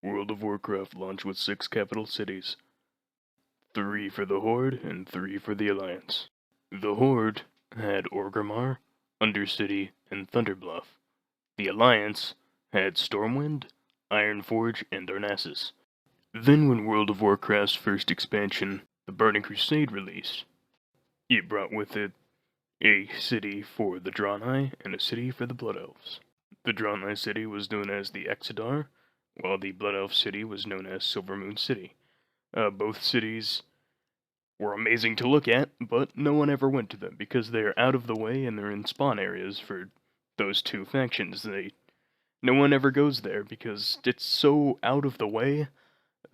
World of Warcraft launched with 6 capital cities. 3 for the Horde and 3 for the Alliance. The Horde had Orgrimmar, Undercity, and Thunderbluff. The Alliance had Stormwind, Ironforge, and Darnassus. Then when World of Warcraft's first expansion, the Burning Crusade, released, it brought with it a city for the Draenei and a city for the Blood Elves. The Draenei city was known as the Exodar, while the Blood Elf city was known as Silvermoon City. Both cities were amazing to look at, but no one ever went to them because they're out of the way and they're in spawn areas for those two factions. No one ever goes there because it's so out of the way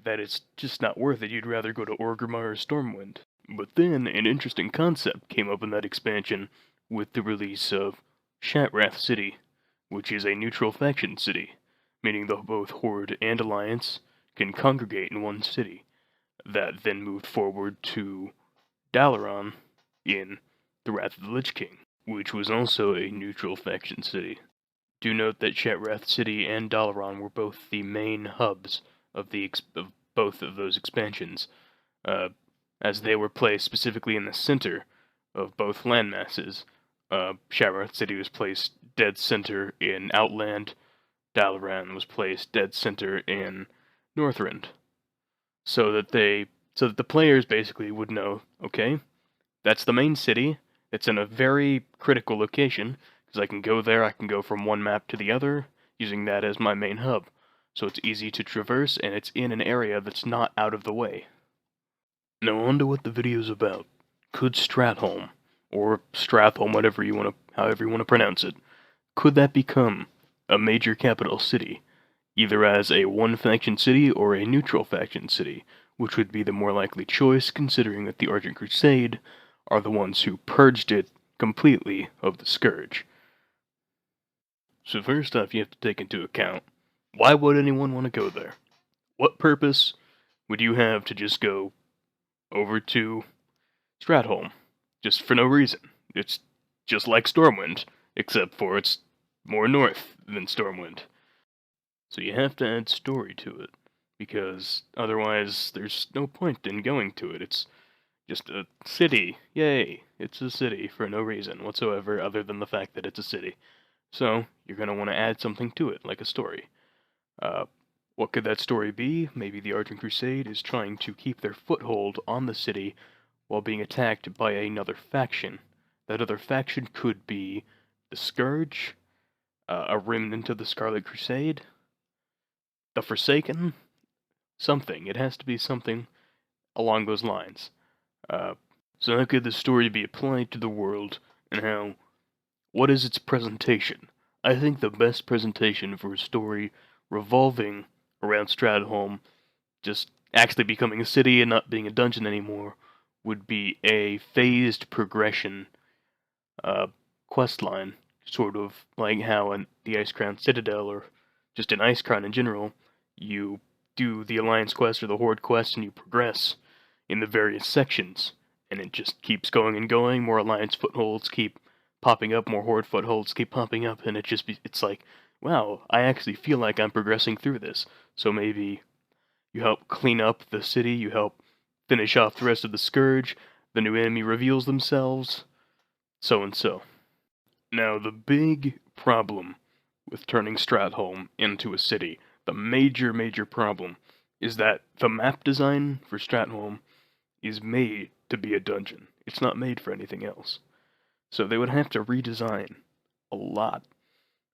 that it's just not worth it. You'd rather go to Orgrimmar or Stormwind. But then an interesting concept came up in that expansion with the release of Shattrath City, which is a neutral faction city, meaning that both Horde and Alliance can congregate in one city. That then moved forward to Dalaran in The Wrath of the Lich King, which was also a neutral faction city. Do note that Shattrath City and Dalaran were both the main hubs of both of those expansions, as they were placed specifically in the center of both landmasses. Shattrath City was placed dead center in Outland, Dalaran was placed dead center in Northrend, so that the players basically would know, okay, that's the main city. It's in a very critical location because I can go there. I can go from one map to the other using that as my main hub. So it's easy to traverse and it's in an area that's not out of the way. Now on to what the video's about. Could Stratholme, or Stratholme, however you want to pronounce it, could that become a major capital city, either as a one-faction city or a neutral faction city, which would be the more likely choice considering that the Argent Crusade are the ones who purged it completely of the Scourge. So first off, you have to take into account, why would anyone want to go there? What purpose would you have to just go over to Stratholme? Just for no reason. It's just like Stormwind, except for it's more north than Stormwind. So you have to add story to it, because otherwise there's no point in going to it. It's just a city. Yay, it's a city for no reason whatsoever other than the fact that it's a city. So you're going to want to add something to it, like a story. What could that story be? Maybe the Argent Crusade is trying to keep their foothold on the city while being attacked by another faction. That other faction could be the Scourge, a remnant of the Scarlet Crusade, the Forsaken, something. It has to be something along those lines. So how could the story be applied to the world, and what is its presentation? I think the best presentation for a story revolving around Stratholme just actually becoming a city and not being a dungeon anymore would be a phased progression questline, sort of like how in the Icecrown Citadel, or just in Icecrown in general, you do the Alliance quest or the Horde quest and you progress in the various sections, and it just keeps going and going. More Alliance footholds keep popping up, more Horde footholds keep popping up, and it's like, wow, I actually feel like I'm progressing through this. So maybe you help clean up the city, you help finish off the rest of the Scourge, the new enemy reveals themselves, so and so. Now, the big problem with turning Stratholme into a city, the major problem, is that the map design for Stratholme is made to be a dungeon. It's not made for anything else. So they would have to redesign a lot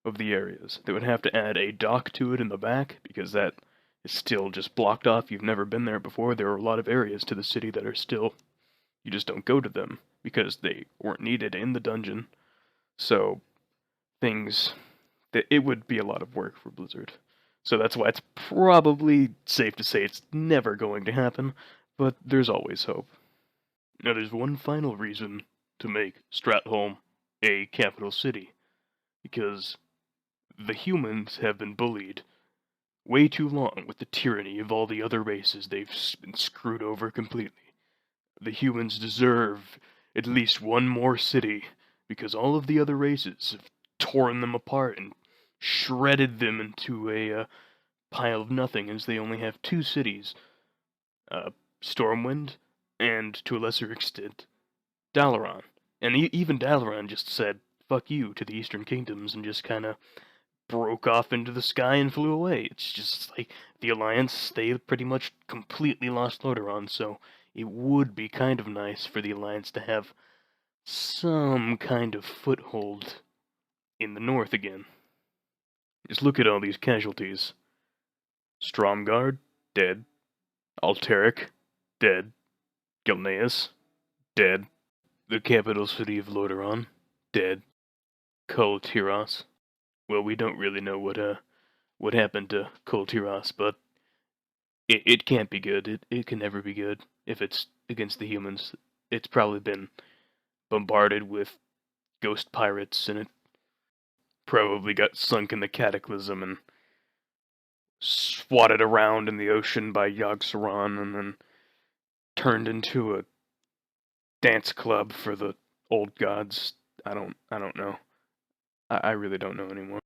of the areas. They would have to add a dock to it in the back, because that is still just blocked off. You've never been there before. There are a lot of areas to the city that are still, you just don't go to them, because they weren't needed in the dungeon. So, it would be a lot of work for Blizzard. So that's why it's probably safe to say it's never going to happen, but there's always hope. Now there's one final reason to make Stratholme a capital city, because the humans have been bullied way too long with the tyranny of all the other races. They've been screwed over completely. The humans deserve at least one more city, because all of the other races have torn them apart and shredded them into a pile of nothing, as they only have two cities, uh, Stormwind, and to a lesser extent, Dalaran. And even Dalaran just said, fuck you to the Eastern Kingdoms and just kinda broke off into the sky and flew away. It's just like the Alliance, they pretty much completely lost Lordaeron, so it would be kind of nice for the Alliance to have some kind of foothold in the north again. Just look at all these casualties. Stromgard, dead. Alteric, dead. Gilneas, dead. The capital city of Lordaeron, dead. Kul Tiras. Well, we don't really know what happened to Kul Tiras, but it can't be good. It can never be good if it's against the humans. It's probably been bombarded with ghost pirates, and it probably got sunk in the Cataclysm and swatted around in the ocean by Yogg-Saron, and then turned into a dance club for the old gods. I don't know. I really don't know anymore.